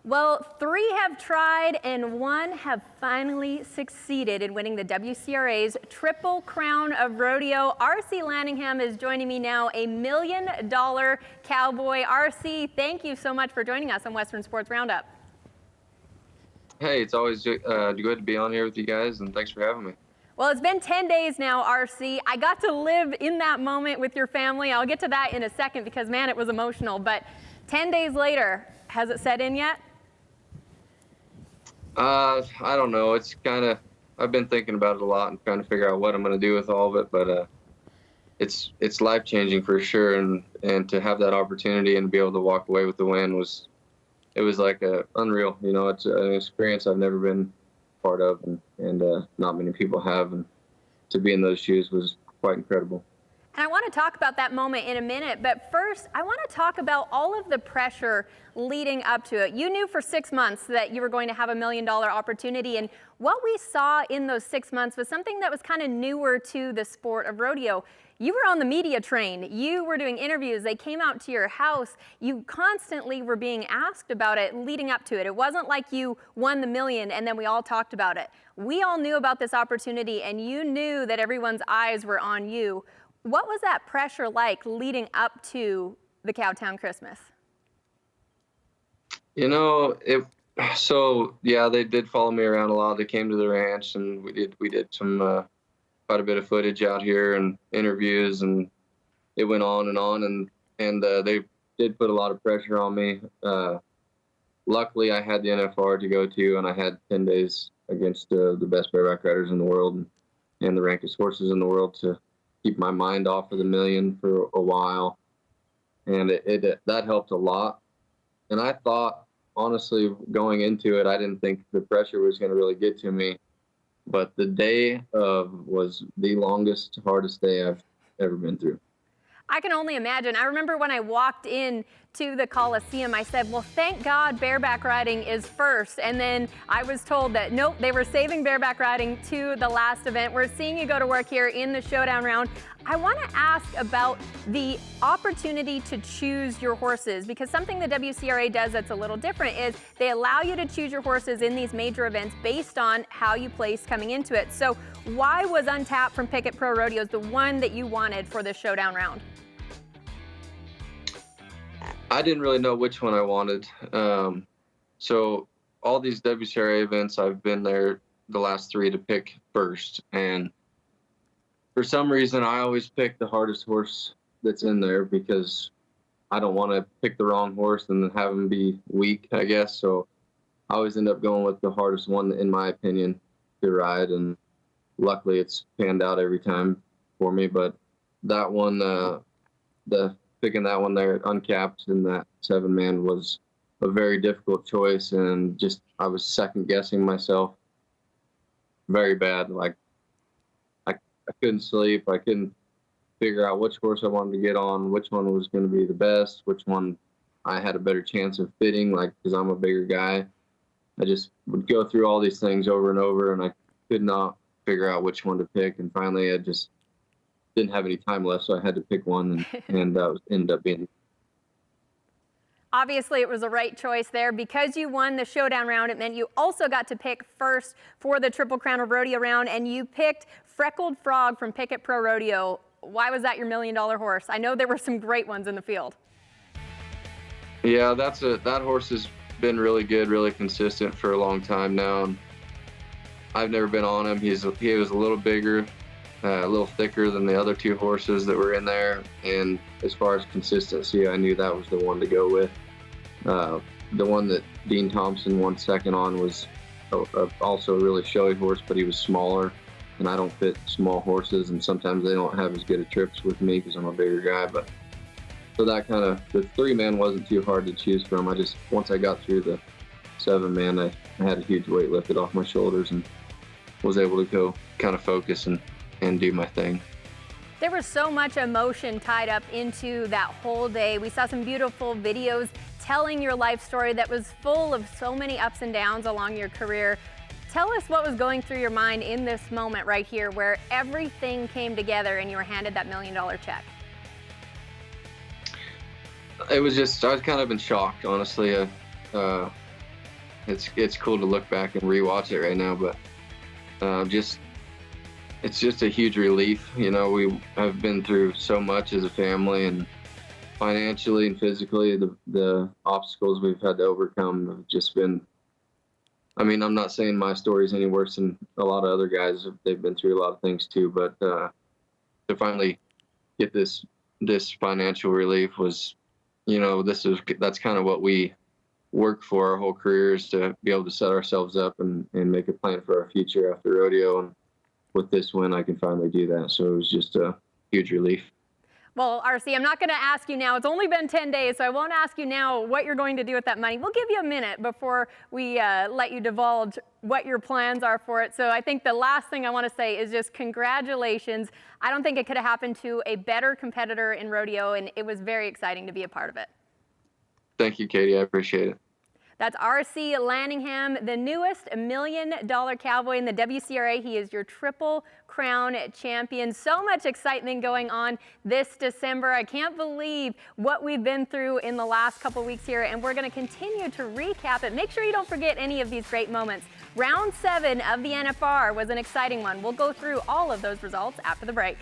Well, 3 have tried and 1 have finally succeeded in winning the WCRA's Triple Crown of Rodeo. RC Landingham is joining me now, $1 million Cowboy. RC, thank you so much for joining us on Western Sports Roundup. Hey, it's always good to be on here with you guys, and thanks for having me. Well, it's been 10 days now, RC. I got to live in that moment with your family. I'll get to that in a second because, man, it was emotional. But 10 days later, has it set in yet? I don't know. It's I've been thinking about it a lot and trying to figure out what I'm going to do with all of it, but it's life-changing for sure, and to have that opportunity and be able to walk away with the win was like unreal. You know, it's an experience I've never been part of, and not many people have, and to be in those shoes was quite incredible. And I want to talk about that moment in a minute, but first I want to talk about all of the pressure leading up to it. You knew for 6 months that you were going to have $1 million opportunity, and what we saw in those 6 months was something that was kind of newer to the sport of rodeo. You were on the media train. You were doing interviews. They came out to your house. You constantly were being asked about it leading up to it. It wasn't like you won the million and then we all talked about it. We all knew about this opportunity, and you knew that everyone's eyes were on you. What was that pressure like leading up to the Cowtown Christmas? You know, yeah, they did follow me around a lot. They came to the ranch, and we did some quite a bit of footage out here and interviews, and it went on and they did put a lot of pressure on me. Luckily, I had the NFR to go to, and I had 10 days against the best bareback riders in the world and the rankest horses in the world to keep my mind off of the million for a while, and that helped a lot. And I thought, honestly, going into it, I didn't think the pressure was going to really get to me, but the day was the longest, hardest day I've ever been through. I can only imagine. I remember when I walked in to the Coliseum, I said, well, thank God bareback riding is first. And then I was told that, nope, they were saving bareback riding to the last event. We're seeing you go to work here in the showdown round. I want to ask about the opportunity to choose your horses, because something the WCRA does that's a little different is they allow you to choose your horses in these major events based on how you place coming into it. So why was Untapped from Pickett Pro Rodeos the one that you wanted for this showdown round? I didn't really know which one I wanted. So all these WCRA events, I've been there the last 3 to pick first. And for some reason, I always pick the hardest horse that's in there because I don't want to pick the wrong horse and then have him be weak, I guess. So I always end up going with the hardest one, in my opinion, to ride. And luckily, it's panned out every time for me. But that one, picking that one there uncapped in that 7-man was a very difficult choice, and just I was second guessing myself very bad. Like I couldn't sleep. I couldn't figure out which horse I wanted to get on, which one was going to be the best, which one I had a better chance of fitting, like, because I'm a bigger guy. I just would go through all these things over and over, and I could not figure out which one to pick. And finally, I just didn't have any time left, so I had to pick one, and that ended up being. Obviously, it was the right choice there. Because you won the showdown round, it meant you also got to pick first for the Triple Crown of Rodeo round, and you picked Freckled Frog from Pickett Pro Rodeo. Why was that your $1 million horse? I know there were some great ones in the field. Yeah, that horse has been really good, really consistent for a long time now. And I've never been on him. He was a little bigger, a little thicker than the other 2 horses that were in there. And as far as consistency, I knew that was the one to go with. The one that Dean Thompson won second on was also a really showy horse, but he was smaller, and I don't fit small horses, and sometimes they don't have as good of trips with me because I'm a bigger guy. But so that the 3-man wasn't too hard to choose from. Once I got through the 7-man, I had a huge weight lifted off my shoulders and was able to go kind of focus and do my thing. There was so much emotion tied up into that whole day. We saw some beautiful videos telling your life story that was full of so many ups and downs along your career. Tell us what was going through your mind in this moment right here where everything came together and you were handed that $1 million check. It was just, I was kind of in shock, honestly. it's cool to look back and rewatch it right now, but it's just a huge relief. You know, we have been through so much as a family, and financially and physically, the obstacles we've had to overcome have just been. I mean, I'm not saying my story's any worse than a lot of other guys. They've been through a lot of things too, but to finally get this financial relief was, you know, that's kind of what we work for our whole careers, to be able to set ourselves up and make a plan for our future after rodeo. And with this win, I can finally do that. So it was just a huge relief. Well, RC, I'm not going to ask you now. It's only been 10 days, so I won't ask you now what you're going to do with that money. We'll give you a minute before we let you divulge what your plans are for it. So I think the last thing I want to say is just congratulations. I don't think it could have happened to a better competitor in rodeo, and it was very exciting to be a part of it. Thank you, Katie. I appreciate it. That's RC Landingham, the newest $1 million cowboy in the WCRA. He is your Triple Crown champion. So much excitement going on this December. I can't believe what we've been through in the last couple weeks here, and we're going to continue to recap it. Make sure you don't forget any of these great moments. Round 7 of the NFR was an exciting one. We'll go through all of those results after the break.